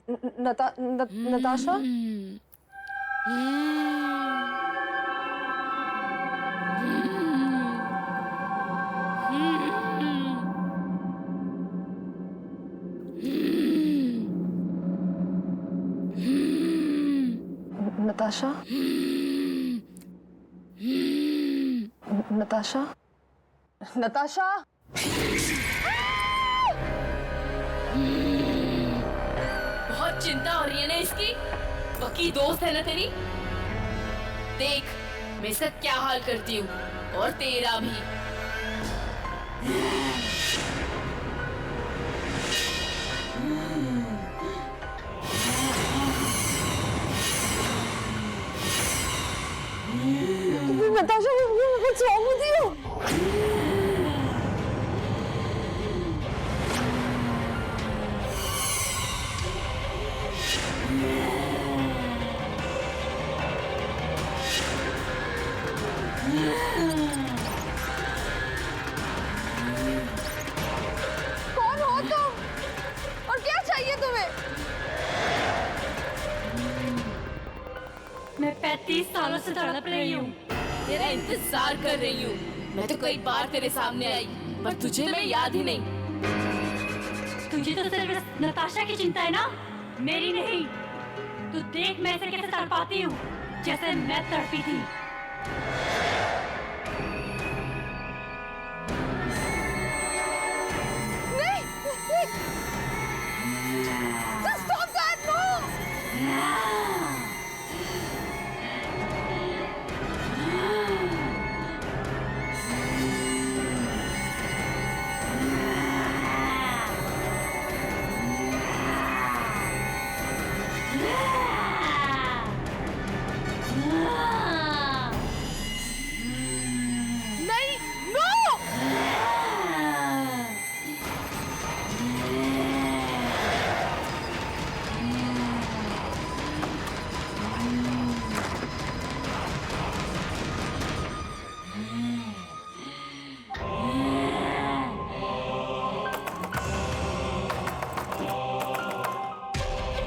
नताशा। नताशा। नताशा। नताशा। बहुत चिंता हो रही है ना इसकी। पक्की दोस्त है ना तेरी। देख मैं इसका क्या हाल करती हूँ, और तेरा भी। Natasha, what's wrong with you? कौन हो तुम और क्या चाहिए तुम्हें? मैं 35 सालों से तड़प रही हूँ। तेरा इंतजार कर रही हूँ। मैं तो कई बार तेरे सामने आई, पर तुझे मैं याद ही नहीं। तुझे तो सिर्फ नताशा की चिंता है ना, मेरी नहीं। तू देख मैं इसे कैसे तड़पाती हूँ, जैसे मैं तड़पी थी। नहीं, just stop that, no! नहीं, no!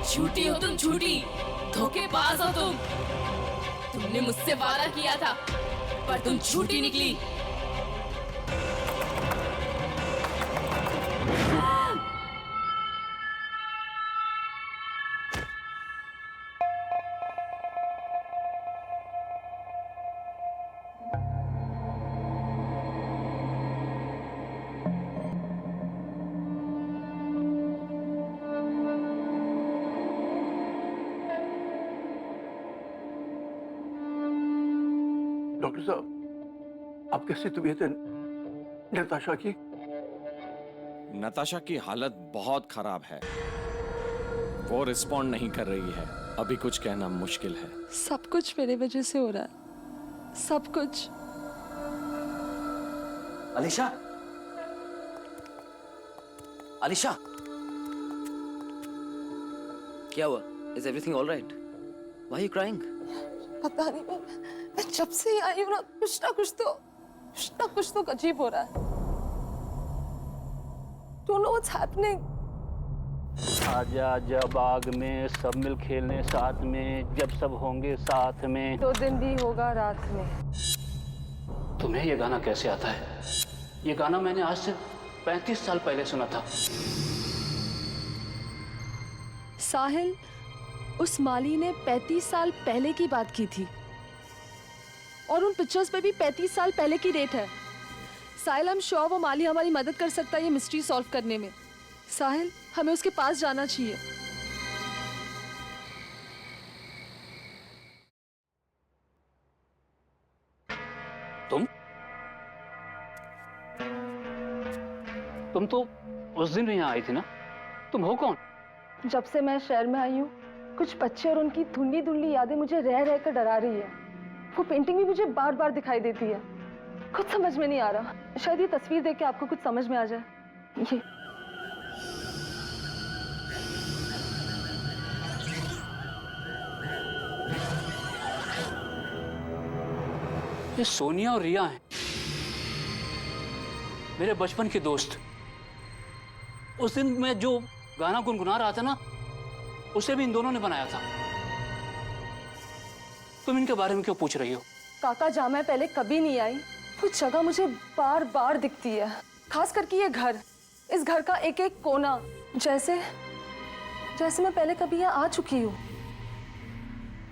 झूठी हो तुम, झूठी। धोखेबाज हो तुम। तुमने मुझसे वादा किया था, पर तुम झूठी निकली। डॉक्टर साहब, अब कैसी तबीयत है नताशा की? नताशा की हालत बहुत खराब है। वो रिस्पॉन्ड नहीं कर रही है। अभी कुछ कहना मुश्किल है। सब कुछ मेरे वजह से हो रहा है, सब कुछ। अलीशा, अलीशा, क्या हुआ? Is everything all right? Why are you crying? पता नहीं, मैं जब से ही आई हूँ ना, कुछ तो अजीब हो रहा है। Don't know what's happening. आजा आजा बाग में सब मिल खेलने साथ में, जब सब होंगे साथ में। 2 दिन भी होगा रात में। तुम्हें ये गाना कैसे आता है? ये गाना मैंने आज से 35 साल पहले सुना था। साहिल, उस माली ने 35 साल पहले की बात की थी, और उन पिक्चर्स पे भी 35 साल पहले की डेट है। साहिल, हम श्योर वो माली हमारी मदद कर सकता है ये मिस्ट्री सॉल्व करने में। साहिल, हमें उसके पास जाना चाहिए। तुम तो उस दिन भी यहाँ आई थी ना? तुम हो कौन? जब से मैं शहर में आई हूँ, कुछ बच्चे और उनकी धुंधली धुंधली यादें मुझे रह रह कर डरा रही है। वो पेंटिंग भी मुझे बार बार दिखाई देती है। कुछ समझ में नहीं आ रहा। शायद ये तस्वीर देख के आपको कुछ समझ में आ जाए। ये सोनिया और रिया हैं, मेरे बचपन के दोस्त। उस दिन मैं जो गाना गुनगुना रहा था ना, उसे भी इन दोनों ने बनाया था। तुम इनके बारे में क्यों पूछ रही हो? काका जहाँ मैं पहले कभी नहीं आई, वो जगह मुझे बार बार दिखती है। खास करके ये घर, इस घर का एक एक कोना, जैसे जैसे मैं पहले कभी यहाँ आ चुकी हूँ।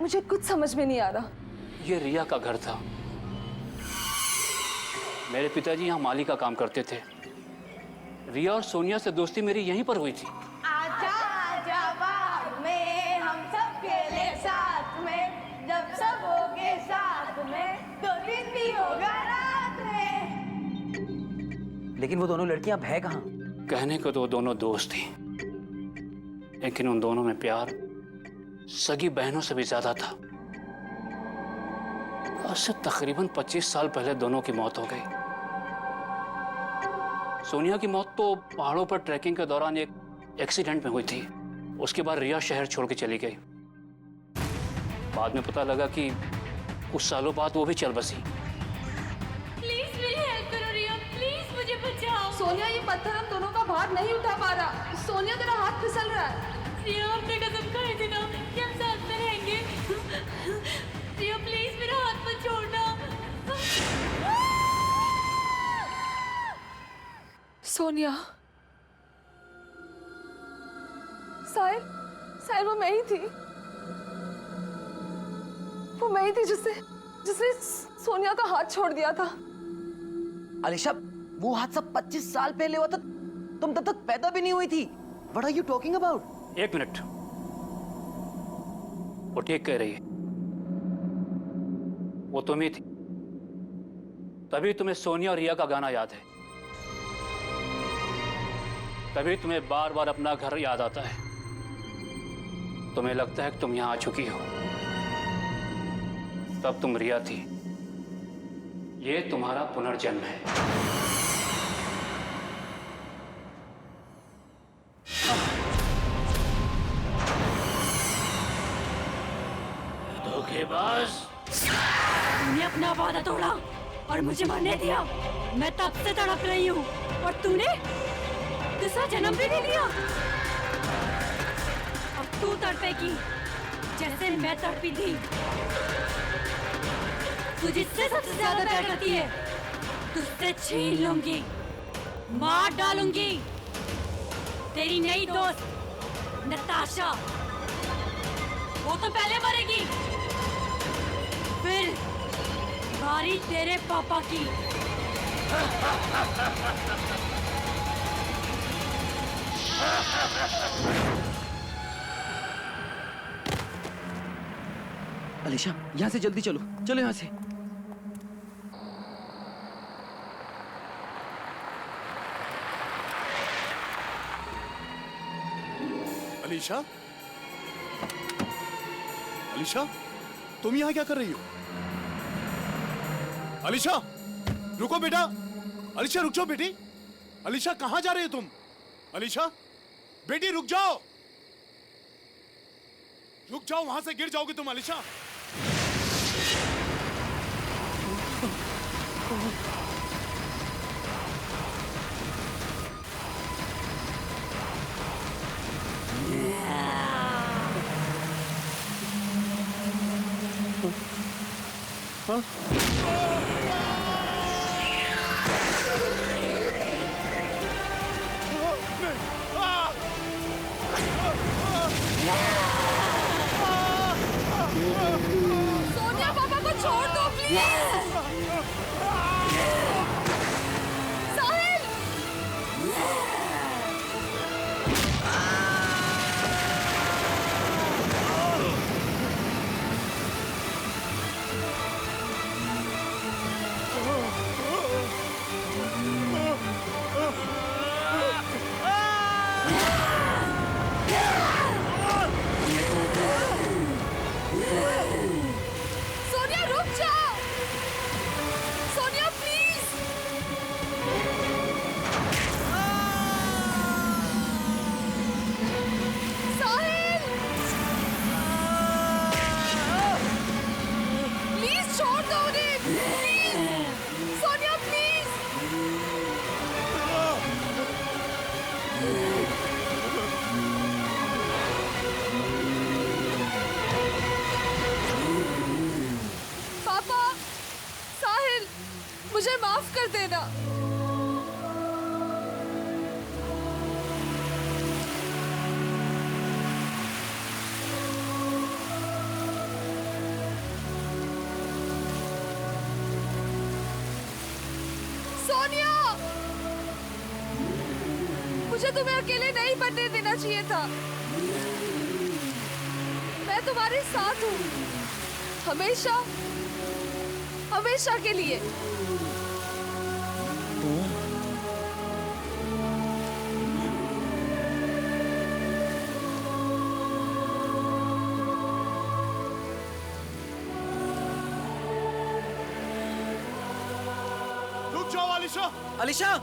मुझे कुछ समझ में नहीं आ रहा। ये रिया का घर था। मेरे पिताजी यहाँ माली का काम करते थे। रिया और सोनिया से दोस्ती मेरी यहीं पर हुई थी। आजा आजा बाग में हम सब खेले साथ में, जब सब होगे साथ में तो दिन भी होगा रात में। लेकिन वो दोनों लड़कियां अब है कहाँ? कहने को तो वो दोनों दोस्त थी, लेकिन उन दोनों में प्यार सगी बहनों से भी ज्यादा था। आज से तकरीबन 25 साल पहले दोनों की मौत हो गई। सोनिया की मौत तो पहाड़ों पर ट्रैकिंग के दौरान एक एक्सीडेंट में हुई थी। उसके बाद रिया शहर छोड़ के चली गई। बाद में पता लगा कि कुछ सालों बाद वो भी चल बसी। प्लीज मेरी हेल्प करो रिया, प्लीज मुझे बचाओ। सोनिया, ये पत्थर हम दोनों का भार नहीं उठा पा रहा। सोनिया, तेरा हाथ फिसल रहा है। रिया, आपने कसम खाई थी ना कि हम साथ में रहेंगे। रिया प्लीज मेरा हाथ मत छोड़ना। सोनिया, साहिल, साहिल, वो मैं ही थी। वो मैं ही थी जिसने सोनिया का हाथ छोड़ दिया था। अलीशा, वो हादसा 25 साल पहले हुआ था। तुम तब तक पैदा भी नहीं हुई थी। What are you talking about? 1 minute, वो ठीक कह रही है। वो तुम ही थी, तभी तुम्हें सोनिया और रिया का गाना याद है। तभी तुम्हें बार बार अपना घर याद आता है। तुम्हें लगता है कि तुम यहां आ चुकी हो। तब तुम रिया थी। ये तुम्हारा पुनर्जन्म है। धोखेबाज! तूने अपना वादा तोड़ा और मुझे मरने दिया। मैं तब से तड़प रही हूँ और तूने दूसरा जन्म भी नहीं लिया। अब तू तड़पेगी जैसे मैं तड़पी थी। तू जिससे सबसे ज्यादा प्यार करती है, तुझसे छीन लूंगी, मार डालूंगी। तेरी नई दोस्त नताशा, वो तो पहले मरेगी, फिर बारी तेरे पापा की। अलीशा, यहाँ से जल्दी चलो, चलो यहाँ से। अलीशा, अलीशा, तुम यहाँ क्या कर रही हो? अलीशा, रुको बेटा। अलीशा, रुक जाओ बेटी। अलीशा, कहाँ जा रही हो तुम? अलीशा, बेटी रुक जाओ, रुक जाओ, वहां से गिर जाओगे तुम। अलीशा, सोनिया, पापा को छोड़ दो प्लीज। साहिल! सोनिया, रुक जाओ। तुम्हें अकेले नहीं बनने देना चाहिए था। मैं तुम्हारे साथ हूँ, हमेशा, हमेशा के लिए। रुक जाओ अलीशा। अलीशा,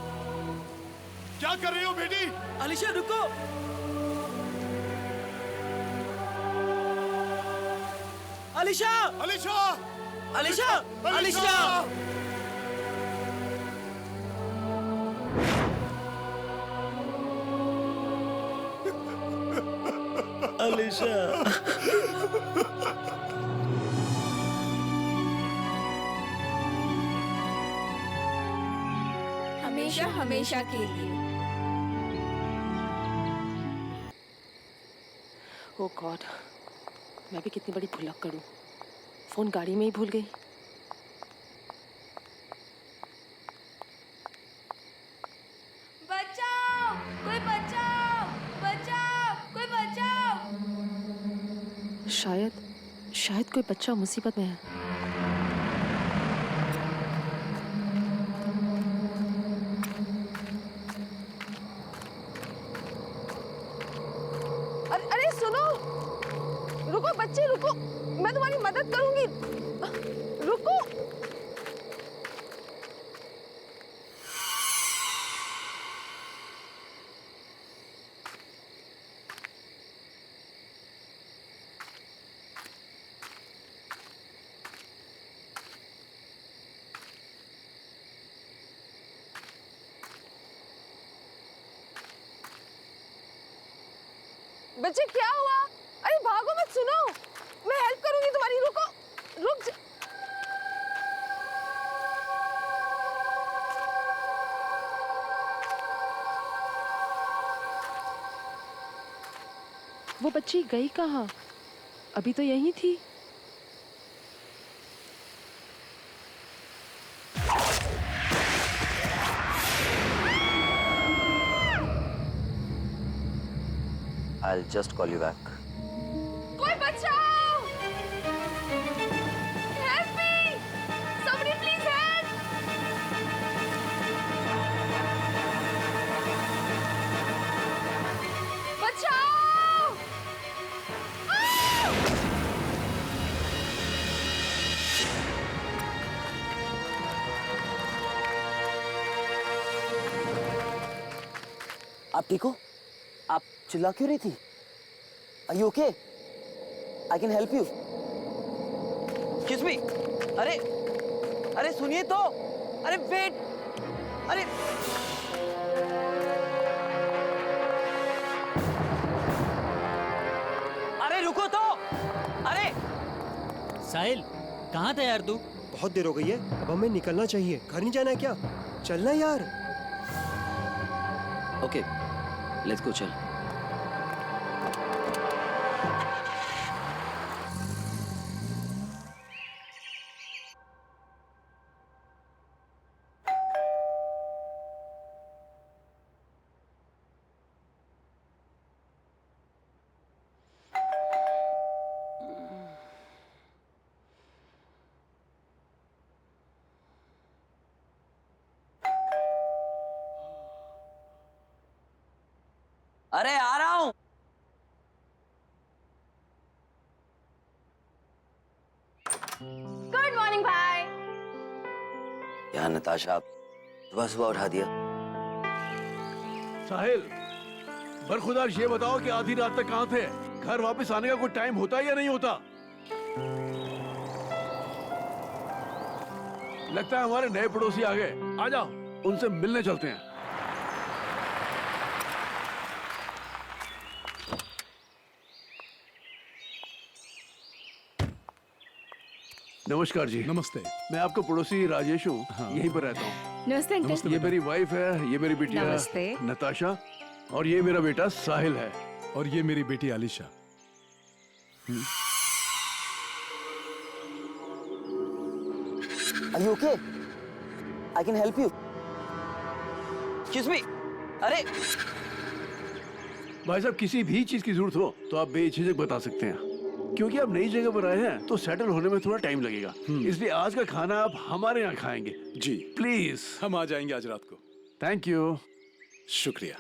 क्या कर रही हो बेटी? अलीशा रुको। अलीशा, अलीशा, अलीशा, अलीशा। अलीशा। हमेशा हमेशा के लिए। ओ गॉड, मैं भी कितनी बड़ी भुलक्कड़ करूं। फोन गाड़ी में ही भूल गई। बचाओ, कोई बचाओ, बचाओ, कोई बचाओ। शायद कोई बच्चा मुसीबत में है। अरे सुनो, रुको बच्चे, रुको, मैं तुम्हारी मदद करूंगी। रुको। बच्चे क्या हुआ? अरे भागो मत, सुनो, मैं हेल्प करूंगी तुम्हारी। रुको, रुक जा। वो बच्ची गई कहाँ? अभी तो यहीं थी। I'll just call you back. कोई बचाओ! Help me! Somebody please help! बचाओ! आप ठीक हो? आप चिल्ला क्यों रही थी? Are you okay? I can help you. Excuse me. अरे सुनिए तो। अरे वेट। अरे रुको तो। अरे साहिल, कहाँ था यार तू? बहुत देर हो गई है, अब हमें निकलना चाहिए। घर नहीं जाना है क्या? चलना यार। ओके, लेट्स गो, चल। अरे आ रहा हूं। गुड मॉर्निंग भाई। यार नताशा, आप सुबह सुबह उठा दिया। साहिल, बरखुदार ये बताओ कि आधी रात तक कहाँ थे? घर वापस आने का कोई टाइम होता है या नहीं होता? लगता है हमारे नए पड़ोसी आ गए। आ जाओ, उनसे मिलने चलते हैं। नमस्कार जी। नमस्ते। मैं आपका पड़ोसी राजेश हूँ। यहीं पर रहता हूँ। नमस्ते अंकल। ये मेरी वाइफ है, ये मेरी बिटिया नमस्ते। नताशा, और ये मेरा बेटा साहिल है। और ये मेरी बेटी Alisha. Are you okay? I can help you. Excuse me. भाई साहब किसी भी चीज की जरूरत हो तो आप बेझिझक बता सकते हैं, क्योंकि आप नई जगह पर आए हैं तो सेटल होने में थोड़ा टाइम लगेगा। इसलिए आज का खाना आप हमारे यहाँ खाएंगे। जी प्लीज। हम आ जाएंगे आज रात को। Thank you. शुक्रिया।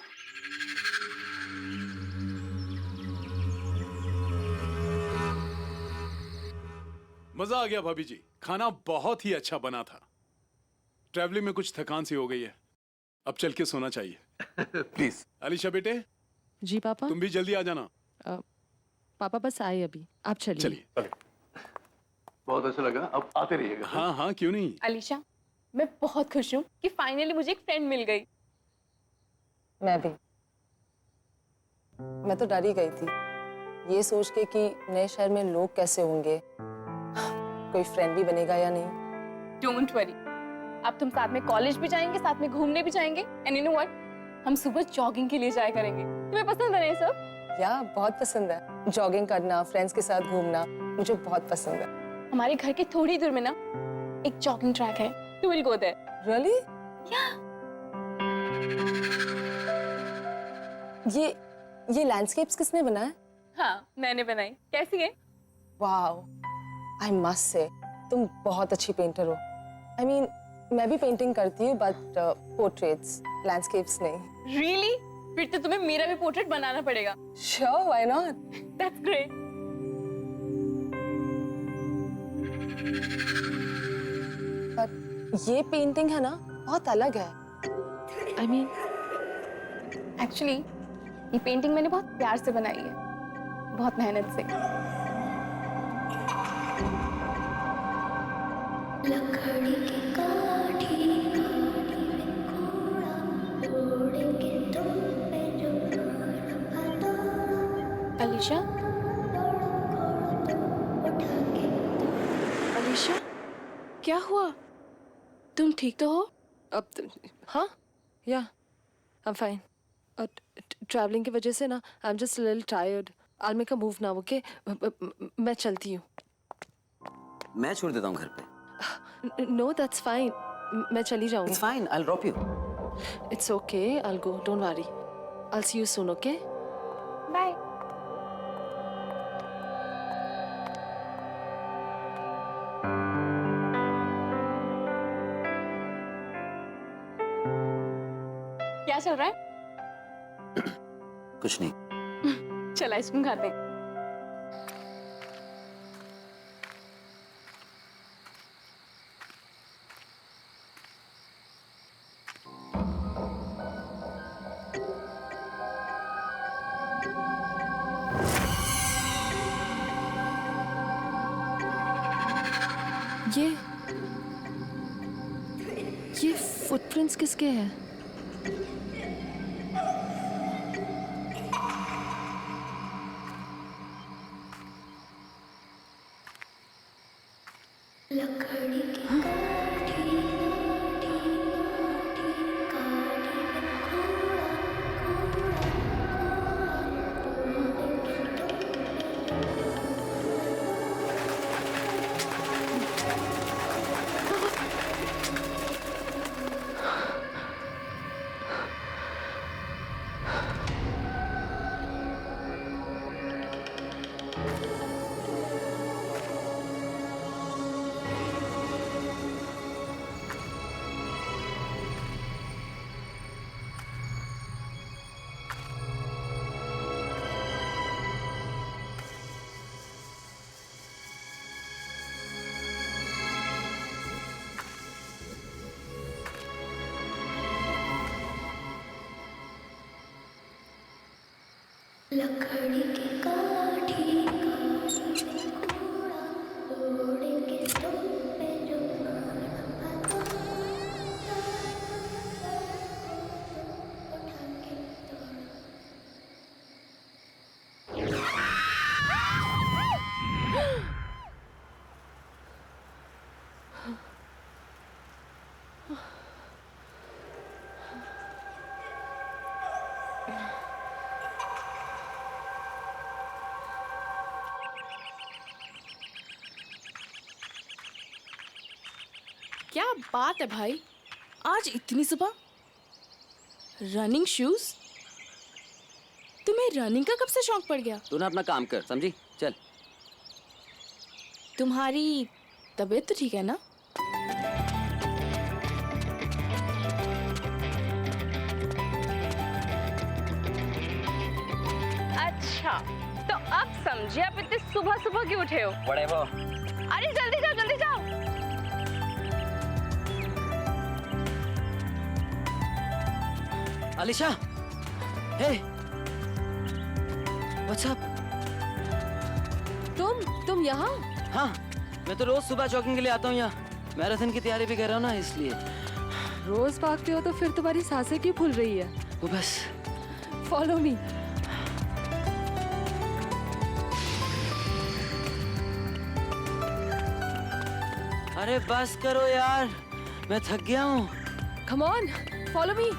मजा आ गया भाभी जी, खाना बहुत ही अच्छा बना था। ट्रैवलिंग में कुछ थकान सी हो गई है, अब चल के सोना चाहिए। प्लीज। अलीशा बेटे, जी पापा। तुम भी जल्दी आ जाना। पापा बस आए अभी, आप चलिए। चलिए। बहुत अच्छा लगा, अब आते रहिएगा। हाँ हाँ क्यों नहीं। अलीशा, मैं बहुत खुश हूँ कि फाइनली मुझे एक फ्रेंड मिल गई। मैं भी। मैं तो डर ही गई थी, ये सोच के कि नए शहर में लोग कैसे होंगे, कोई फ्रेंड भी बनेगा या नहीं। डोंट वरी, अब तुम साथ में कॉलेज भी जाएंगे, साथ में घूमने भी जाएंगे। एंड यू नो व्हाट, हम सुबह जॉगिंग के लिए जाया करेंगे। तुम्हें पसंद है ये सब? या बहुत पसंद है, जॉगिंग करना, फ्रेंड्स के साथ घूमना मुझे बहुत पसंद है। हमारे घर के थोड़ी दूर में ना एक जॉगिंग ट्रैक है, you will go there. Really? ये लैंडस्केप्स किसने बनाया? हाँ, मैंने बनाई। कैसी है? वाओ, आई मस्ट से तुम बहुत अच्छी पेंटर हो। आई मीन मैं भी पेंटिंग करती हूँ, बट पोर्ट्रेट्स, लैंडस्केप्स नहीं। रियली? फिर तो तुम्हें मेरा भी पोर्ट्रेट बनाना पड़ेगा। Sure, why not? That's great. But ये पेंटिंग है ना, बहुत अलग है। आई मीन एक्चुअली ये पेंटिंग मैंने बहुत प्यार से बनाई है, बहुत मेहनत से। लकड़ी की काठी अलीशा, अलीशा, क्या हुआ? तुम ठीक तो हो? अब हाँ, या आई एम फाइन। ट्रैवलिंग की वजह से ना I am just little tired. I make a move now, okay? मैं चलती हूँ। मैं छोड़ देता हूँ घर पे। नो दैट्स फाइन, मैं चली जाऊँगी। It's fine, I'll drop you. It's okay, I'll go, don't worry. I'll see you soon, okay? Bye. क्या चल रहा है? कुछ नहीं। चल आइसक्रीम खाते हैं। ये फुटप्रिंट्स किसके हैं? लकड़ी की काठी लकड़ी की काठी उड़ेंगे तुम पे जो क्या बात है भाई, आज इतनी सुबह रनिंग शूज? तुम्हें रनिंग का कब से शौक पड़ गया? तू ना अपना काम कर, समझी? चल। तुम्हारी तबीयत तो ठीक है ना? अच्छा, तो अब समझे आप इतने सुबह सुबह क्यों उठे हो? बड़े वो। अरे जल्दी जाओ, जल्दी जाओ। अलीशा, हे, व्हाट्स अप? तुम यहाँ? हाँ, मैं तो रोज सुबह जॉगिंग के लिए आता हूँ यहाँ। मैराथन की तैयारी भी कर रहा हूँ ना, इसलिए। रोज भागते हो तो फिर तुम्हारी सांसें क्यों फूल रही है? वो बस। Follow me. अरे बस करो यार, मैं थक गया हूँ। Come on, follow me.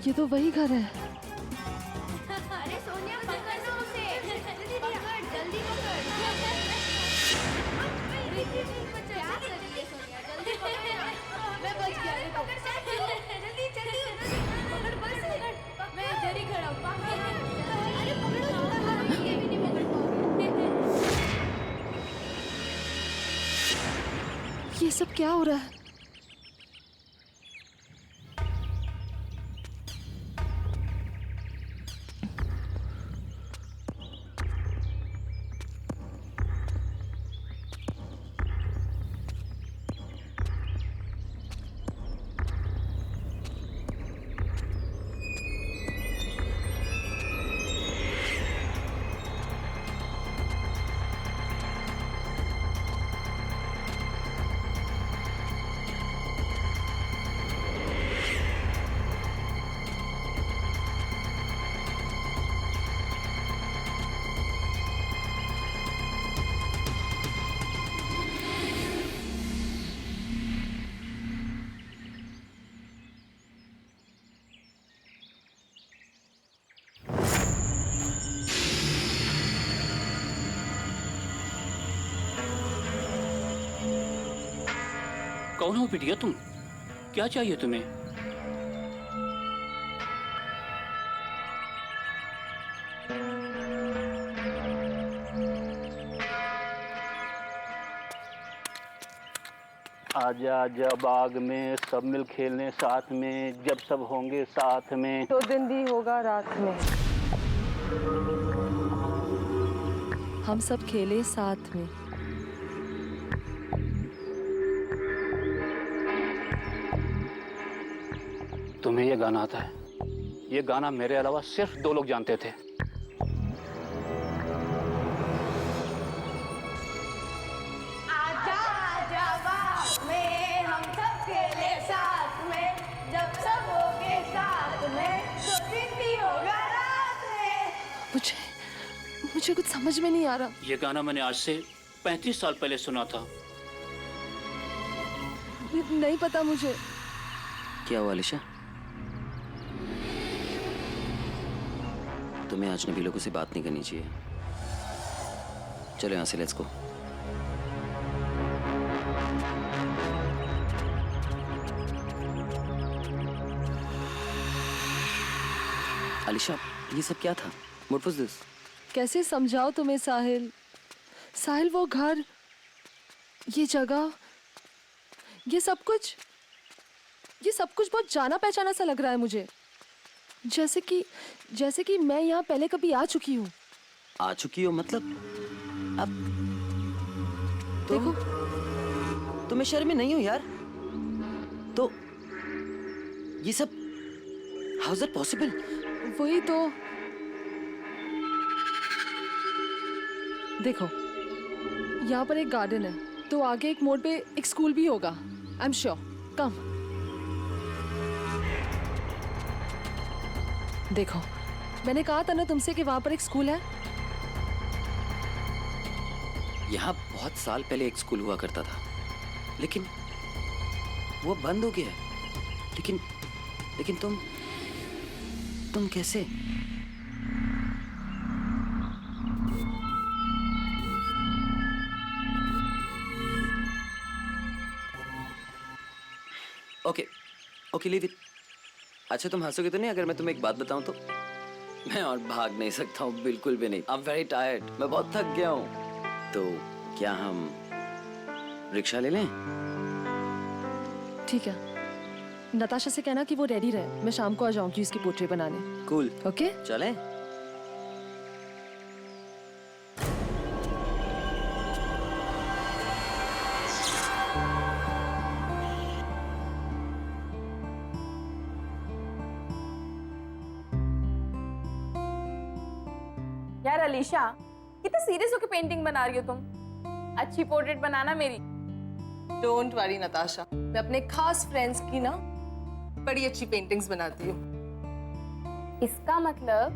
ये तो वही घर है। अरे सोनिया पकड़ना उसे, जल्दी पकड़, जल्दी पकड़। क्या कर रही है सोनिया? जल्दी पकड़। मैं बच गया, पकड़ जल्दी जल्दी पकड़, बस पकड़। मैं इधर ही खड़ा हूँ, पकड़। अरे पकड़ो, ये भी नहीं पकड़ पाओगे। ये सब क्या हो रहा है? कौन हो बिटिया तुम? क्या चाहिए तुम्हें? आजा आजा बाग में, सब मिल खेलने साथ में, जब सब होंगे साथ में। तो दिन भी होगा रात में। हम सब खेले साथ में। तुम्हें ये गाना आता है? ये गाना मेरे अलावा सिर्फ 2 लोग जानते थे। आजा आजा बाग में, हम सब खेले साथ में, जब सब होंगे साथ में, तो दिन भी होगा रात में। मुझे कुछ समझ में नहीं आ रहा। ये गाना मैंने आज से 35 साल पहले सुना था। नहीं पता मुझे। क्या हुआ अलीशा? तुम्हें अजनबी लोगों से बात नहीं करनी चाहिए। चलो यहाँ से, लेट्स गो। अलीशा, ये सब क्या था? What was this? कैसे समझाओ तुम्हें साहिल? साहिल, वो घर, ये जगह, ये सब कुछ बहुत जाना पहचाना सा लग रहा है मुझे। जैसे कि मैं यहाँ पहले कभी आ चुकी हूँ। आ चुकी हो मतलब? अब देखो, तुम्हें शर्म में नहीं हो यार? तो ये सब हाउ इज इट पॉसिबल? वही तो। देखो, यहाँ पर एक गार्डन है, तो आगे एक मोड़ पे एक स्कूल भी होगा। I am sure. कम देखो, मैंने कहा था ना तुमसे कि वहां पर एक स्कूल है। यहाँ बहुत साल पहले एक स्कूल हुआ करता था, लेकिन वो बंद हो गया है। लेकिन तुम कैसे? Okay leave it. अच्छा तुम हंसोगे तो नहीं अगर मैं तुम्हें एक बात बताऊं तो? मैं और भाग नहीं सकता हूँ, बिल्कुल भी नहीं। आई एम वेरी टायर्ड, मैं बहुत थक गया हूँ। तो क्या हम रिक्शा ले लें? ठीक है, नताशा से कहना कि वो रेडी रहे, मैं शाम को आ जाऊंगी उसकी पोर्ट्रेट बनाने। कूल। ओके चलें? यार अलीशा, कितने सीरियस होकर पेंटिंग बना रही हो तुम? अच्छी पोर्ट्रेट बनाना मेरी। डोंट वरी नताशा, मैं अपने खास फ्रेंड्स की ना बड़ी अच्छी पेंटिंग्स बनाती हूँ। इसका मतलब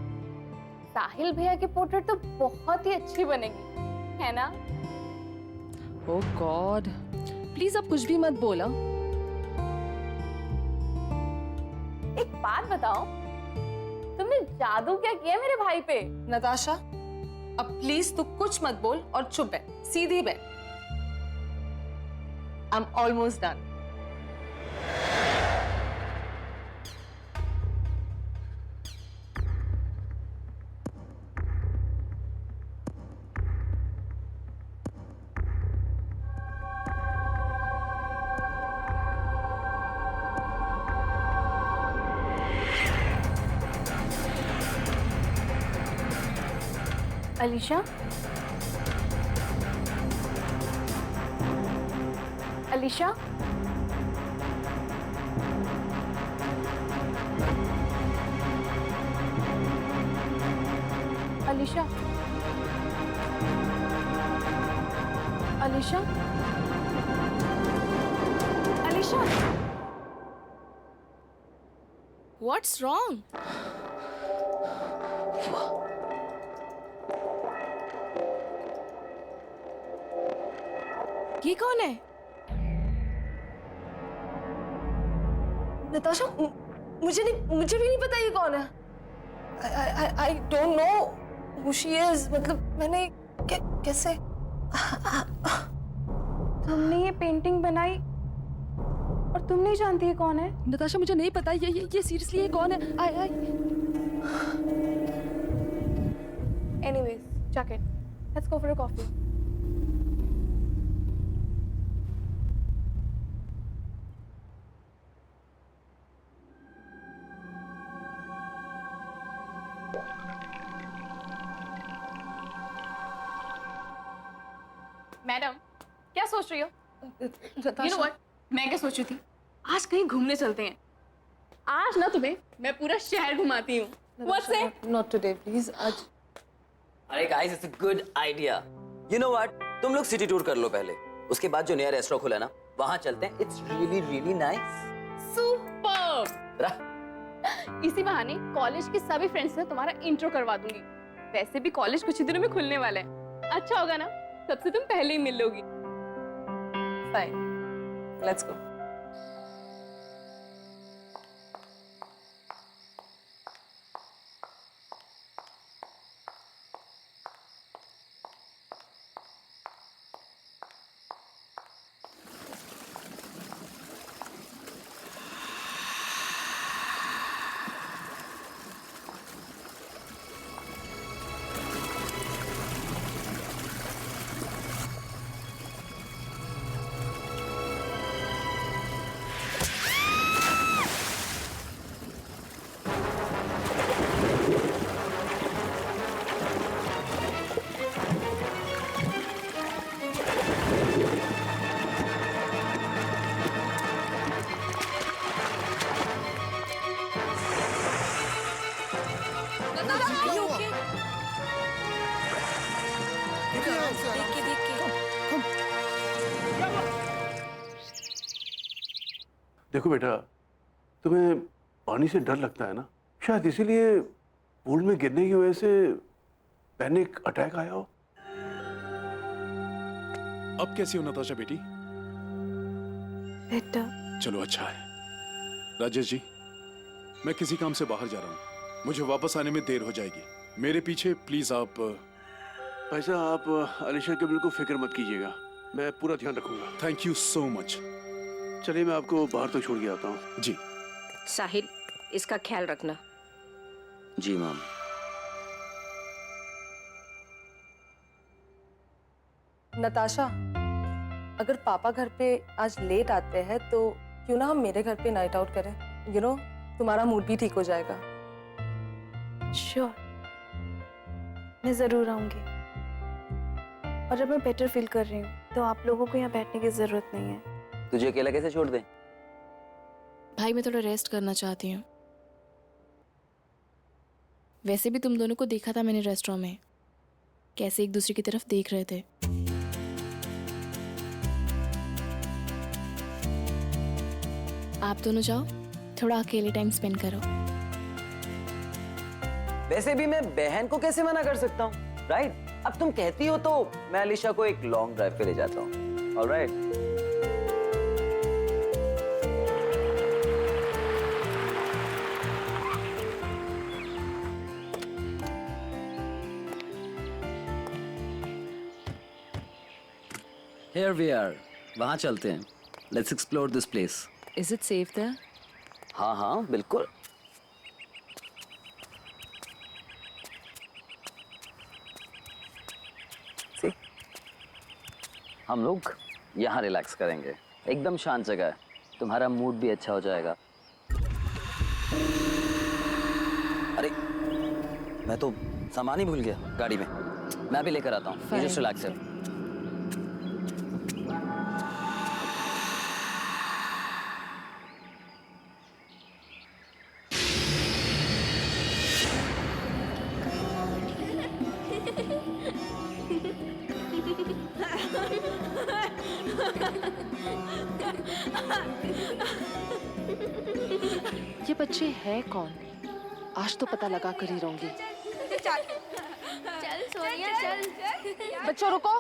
साहिल भैया की पोर्ट्रेट तो बहुत ही अच्छी बनेगी, है ना? ओह गॉड, प्लीज अब कुछ भी मत बोला। एक बात बताओ, तुमने जादू क्या किया मेरे भाई पे? नताशा, अब प्लीज तू कुछ मत बोल और चुप बैठ, सीधी बैठ। I am almost done. Alisha, Alisha, Alisha, Alisha, Alisha, What's wrong? ये कौन है? नताशा, मुझे भी नहीं पता ये कौन है। I don't know who she is। मतलब मैंने कैसे? तुमने ये पेंटिंग बनाई और तुम नहीं जानती ये कौन है? नताशा मुझे नहीं पता, ये सीरियसली ये कौन है? Anyways, Jacket, let's go for a coffee. Madam, क्या सोच रही हो? You know what? मैं क्या सोच रही थी? आज कहीं घूमने चलते हैं। आज ना तुम्हें मैं पूरा शहर घुमाती हूँ। What's it? Not today, please। आज। अरे guys, it's a good idea. You know what, तुम लोग सिटी टूर कर लो पहले, उसके बाद जो नया रेस्टोरेंट खुला ना वहां चलते हैं। It's really really nice. Super. इसी बहाने कॉलेज के सभी फ्रेंड्स से तुम्हारा इंट्रो करवा दूंगी। वैसे भी कॉलेज कुछ ही दिनों में खुलने वाला है। अच्छा होगा ना, सबसे तुम पहले ही मिल लोगी। Fine, let's go। देखो बेटा, तुम्हें पानी से डर लगता है ना, शायद इसीलिए पूल में गिरने की वजह से पैनिक अटैक आया हो। अब कैसी हो नताशा बेटी? बेटर। चलो अच्छा है। राजेश जी, मैं किसी काम से बाहर जा रहा हूँ, मुझे वापस आने में देर हो जाएगी। मेरे पीछे प्लीज आप। भाई साहब, आप अलीशा के बिल्कुल फिक्र मत कीजिएगा, मैं पूरा ध्यान रखूंगा। Thank you so much. चलिए मैं आपको बाहर तक छोड़ के आता हूँ। जी। साहिल, इसका ख्याल रखना। जी मैम। नताशा, अगर पापा घर पे आज लेट आते हैं तो क्यों ना हम मेरे घर पे नाइट आउट करें? यू नो, तुम्हारा मूड भी ठीक हो जाएगा। श्योर, मैं जरूर आऊंगी। और अब मैं बेटर फील कर रही हूँ तो आप लोगों को यहाँ बैठने की जरूरत नहीं है। तुझे अकेला कैसे छोड़ दें? भाई मैं थोड़ा रेस्ट करना चाहती हूँ। वैसे भी तुम दोनों को देखा था मैंने रेस्टोरेंट में, कैसे एक दूसरे की तरफ देख रहे थे। आप दोनों जाओ, थोड़ा अकेले टाइम स्पेंड करो। वैसे भी मैं बहन को कैसे मना कर सकता हूँ, राइट? अब तुम कहती हो तो मैं अलीशा को एक लॉन्ग ड्राइव पे ले जाता हूँ। ऑलराइट। Here we are. वहाँ चलते हैं। Let's explore this place. Is it safe there? हाँ हाँ बिल्कुल। See? हम लोग यहाँ रिलैक्स करेंगे, एकदम शांत जगह है, तुम्हारा मूड भी अच्छा हो जाएगा। अरे मैं तो सामान ही भूल गया गाड़ी में, मैं भी लेकर आता हूँ। जस्ट रिलैक्स है। ये बच्चे हैं कौन? आज तो पता लगा कर ही रहूंगी। चल सोनिया चल। बच्चों रुको।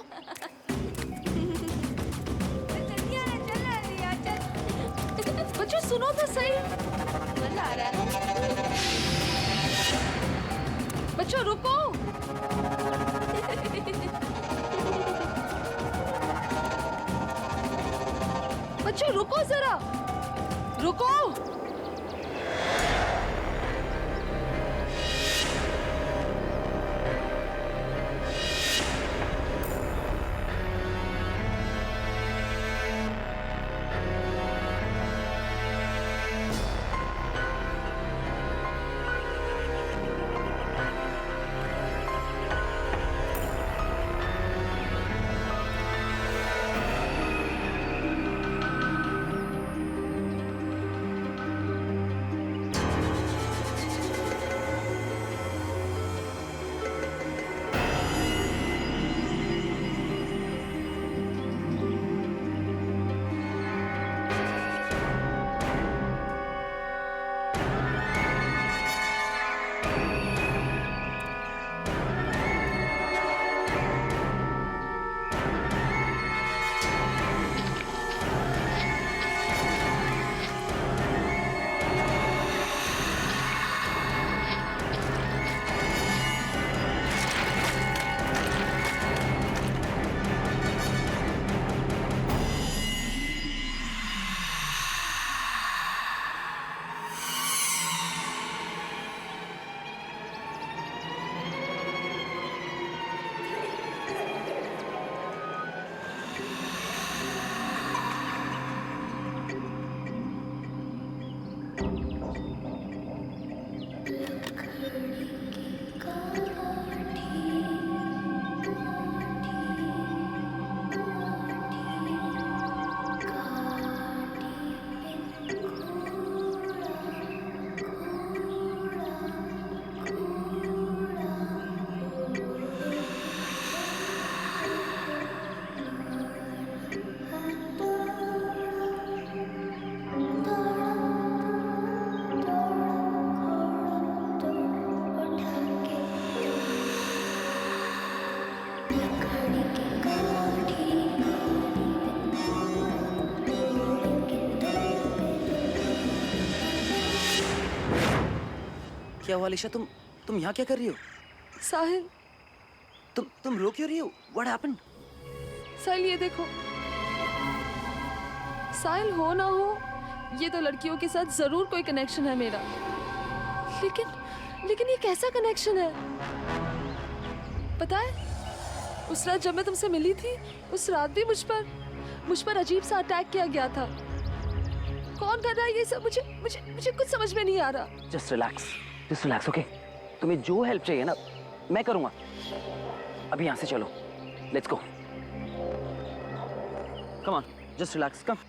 बच्चों सुनो तो सही। मजा आ रहा है। बच्चों रुको। बच्चों रुको जरा, रुको। क्या हुआ अलीशा? तुम यहाँ क्या कर रही हो? साहिल, तुम रो क्यों रही हो? What happened? साहिल ये देखो। साहिल, हो ना हो ये तो लड़कियों के साथ जरूर कोई कनेक्शन है मेरा, लेकिन ये कैसा कनेक्शन है? पता है, उस रात जब मैं तुमसे मिली थी, उस रात भी मुझ पर अजीब सा अटैक किया गया था। कौन कर रहा है ये सब? मुझे कुछ समझ में नहीं आ रहा। Just relax, okay? तुम्हें जो हेल्प चाहिए ना, मैं करूँगा। अभी यहाँ से चलो, let's go. Come on, just relax, come.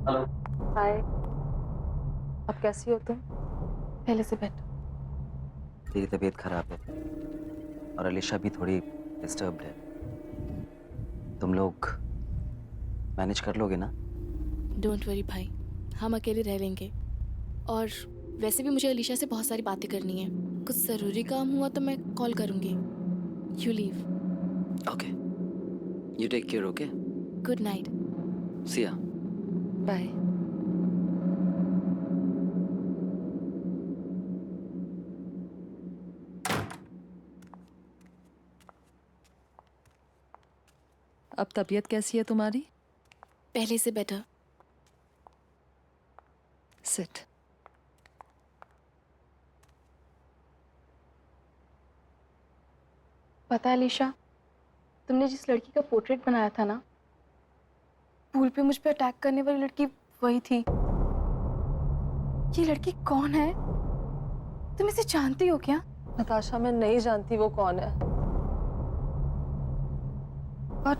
Hello. Hi. अब कैसी हो तुम? पहले से बेटर। तेरी तबीयत खराब है और अलीशा भी थोड़ी डिस्टर्ब्ड है। तुम लोग मैनेज कर लोगे ना? डोंट वरी भाई, हम अकेले रह लेंगे। और वैसे भी मुझे अलीशा से बहुत सारी बातें करनी है। कुछ ज़रूरी काम हुआ तो मैं कॉल करूँगी। You leave. Okay, you take care, okay? Good night. See ya. Bye. अब तबीयत कैसी है तुम्हारी? पहले से बेटर। सिट। पता है अलीशा, तुमने जिस लड़की का पोर्ट्रेट बनाया था ना, पूल पे मुझ पे अटैक करने वाली लड़की वही थी। ये लड़की कौन है? तुम इसे जानती हो क्या? नताशा, मैं नहीं जानती वो कौन है, पर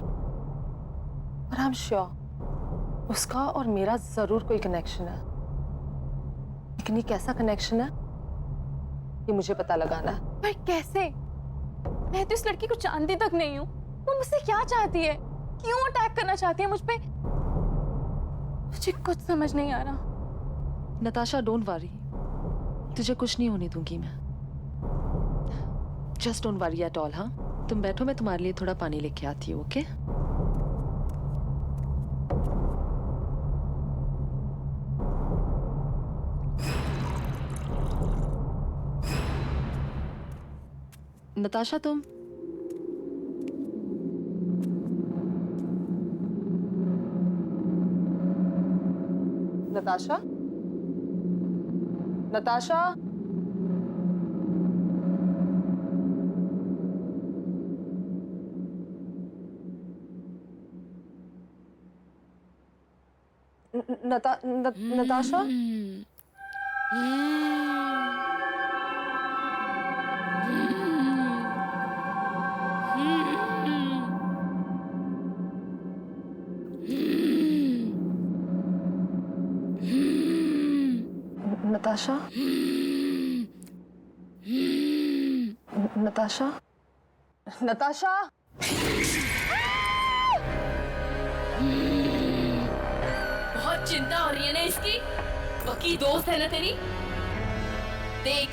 आई एम श्योर उसका और मेरा जरूर कोई कनेक्शन है। लेकिन ये कैसा कनेक्शन है, ये मुझे पता लगाना है। पर कैसे? मैं तो इस लड़की को जानती तक नहीं हूँ। वो मुझसे क्या चाहती है? क्यों अटैक करना चाहती है मुझ पे? मुझे कुछ समझ नहीं आ रहा। नताशा, डोंट वरी, तुझे कुछ नहीं होने दूंगी मैं। Just don't worry at all. हाँ, तुम बैठो, मैं तुम्हारे लिए थोड़ा पानी लेके आती हूँ, ओके? नताशा, तुम नताशा, नताशा, नताशा, नताशा, नताशा, नताशा, बहुत चिंता हो रही है ना इसकी? पक्की दोस्त है ना तेरी? देख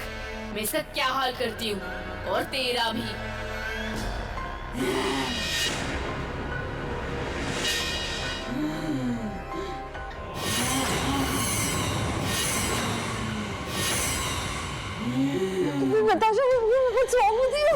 मैं इसका क्या हाल करती हूँ, और तेरा भी। Natasha, what's wrong with you?